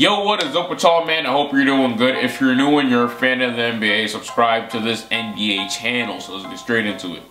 Yo, what is up with y'all, man? I hope you're doing good. If you're new and you're a fan of the NBA, subscribe to this NBA channel. So let's get straight into it.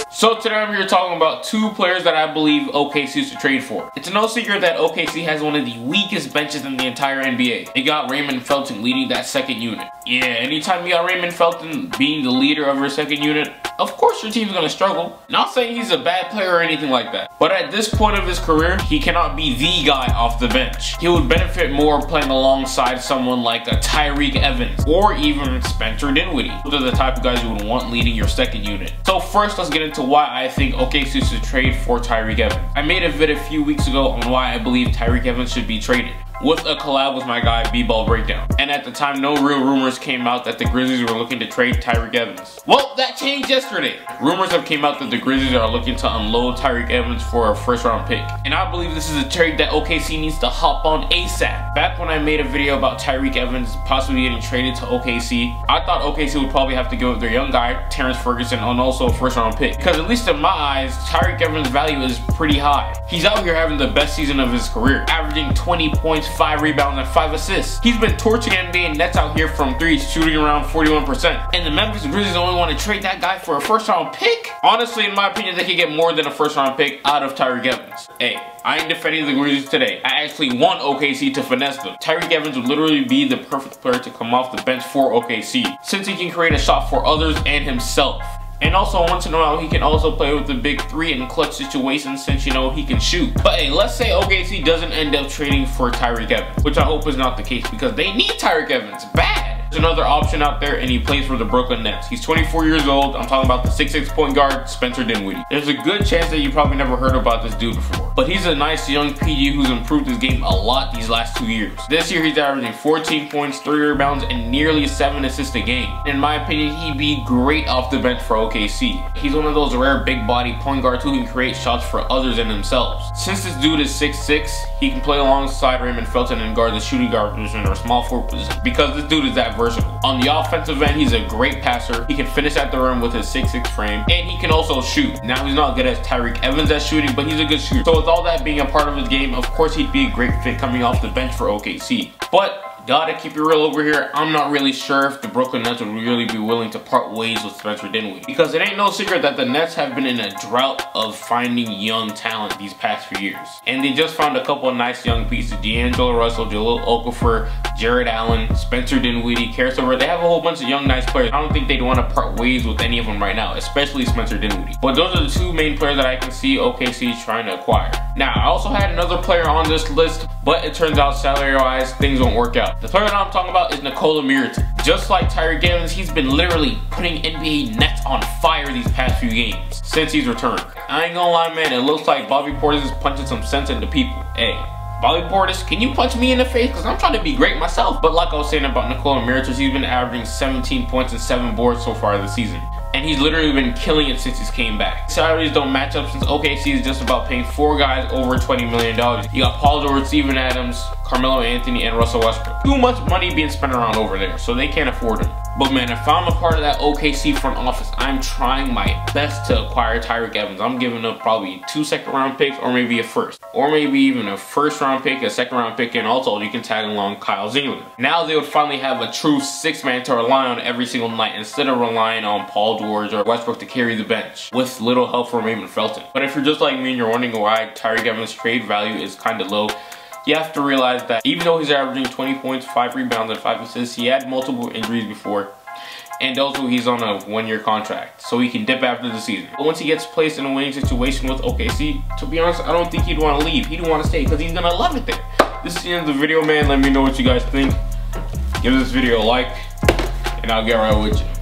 So today I'm here talking about two players that I believe OKC is to trade for. It's no secret that OKC has one of the weakest benches in the entire NBA. They got Raymond Felton leading that second unit. Yeah, anytime you got Raymond Felton being the leader of your second unit, of course your team's gonna struggle. Not saying he's a bad player or anything like that, but at this point of his career, he cannot be the guy off the bench. He would benefit more playing alongside someone like a Tyreke Evans or even Spencer Dinwiddie. Those are the type of guys you would want leading your second unit. So first, let's get into why I think OKC should trade for Tyreke Evans. I made a vid a few weeks ago on why I believe Tyreke Evans should be traded, with a collab with my guy B-Ball Breakdown. And at the time, no real rumors came out that the Grizzlies were looking to trade Tyreke Evans. Well, that changed yesterday. Rumors have came out that the Grizzlies are looking to unload Tyreke Evans for a first-round pick. And I believe this is a trade that OKC needs to hop on ASAP. Back when I made a video about Tyreke Evans possibly getting traded to OKC, I thought OKC would probably have to go with their young guy, Terrence Ferguson, and also a first-round pick. Because at least in my eyes, Tyreke Evans' value is pretty high. He's out here having the best season of his career, averaging 20 points, 5 rebounds, and 5 assists. He's been torching NBA Nets out here from 3, shooting around 41%. And the Memphis Grizzlies only want to trade that guy for a first-round pick? Honestly, in my opinion, they could get more than a first-round pick out of Tyreke Evans. Hey, I ain't defending the Grizzlies today. I actually want OKC to finesse them. Tyreke Evans would literally be the perfect player to come off the bench for OKC, since he can create a shot for others and himself. And also, once in a while, he can also play with the big three in clutch situations since, you know, he can shoot. But hey, let's say OKC doesn't end up trading for Tyreke Evans, which I hope is not the case because they need Tyreke Evans bad. There's another option out there, and he plays for the Brooklyn Nets. He's 24 years old. I'm talking about the 6'6" point guard, Spencer Dinwiddie. There's a good chance that you probably never heard about this dude before, but he's a nice young PG who's improved his game a lot these last 2 years. This year, he's averaging 14 points, 3 rebounds, and nearly 7 assists a game. In my opinion, he'd be great off the bench for OKC. He's one of those rare big body point guards who can create shots for others and themselves. Since this dude is 6'6", he can play alongside Raymond Felton and guard the shooting guard position or small forward position because this dude is that versatile. On the offensive end, he's a great passer. He can finish at the rim with his 6'6" frame, and he can also shoot. Now, he's not good as Tyreke Evans at shooting, but he's a good shooter. So with all that being a part of his game, of course he'd be a great fit coming off the bench for OKC. But gotta keep it real over here, I'm not really sure if the Brooklyn Nets would really be willing to part ways with Spencer Dinwiddie, because it ain't no secret that the Nets have been in a drought of finding young talent these past few years. And they just found a couple of nice young pieces: D'Angelo Russell, Jahlil Okafor, Jarrett Allen, Spencer Dinwiddie, Caris LeVert. They have a whole bunch of young nice players. I don't think they'd want to part ways with any of them right now, especially Spencer Dinwiddie. But those are the two main players that I can see OKC trying to acquire. Now, I also had another player on this list, but it turns out salary-wise, things won't work out. The player that I'm talking about is Nikola Mirotic. Just like Tyreke Evans, he's been literally putting NBA Nets on fire these past few games since he's returned. I ain't gonna lie, man, it looks like Bobby Portis is punching some sense into people. Hey, Bobby Portis, can you punch me in the face? Because I'm trying to be great myself. But like I was saying about Nikola Mirotic, he's been averaging 17 points and 7 boards so far this season. And he's literally been killing it since he's came back. Salaries don't match up since OKC is just about paying 4 guys over $20 million. You got Paul George, Steven Adams, Carmelo Anthony, and Russell Westbrook. Too much money being spent around over there, so they can't afford him. But man, if I'm a part of that OKC front office, I'm trying my best to acquire Tyreke Evans. I'm giving up probably 2 second-round picks or maybe a first. Or maybe even a first-round pick, a second-round pick, and also you can tag along Kyle Zingler. Now they would finally have a true 6-man to rely on every single night instead of relying on Paul George or Westbrook to carry the bench, with little help from Raymond Felton. But if you're just like me and you're wondering why Tyreke Evans' trade value is kind of low, you have to realize that even though he's averaging 20 points, 5 rebounds, and 5 assists, he had multiple injuries before. And also, he's on a 1-year contract, so he can dip after the season. But once he gets placed in a winning situation with OKC, to be honest, I don't think he'd want to leave. He'd want to stay because he's going to love it there. This is the end of the video, man. Let me know what you guys think. Give this video a like, and I'll get right with you.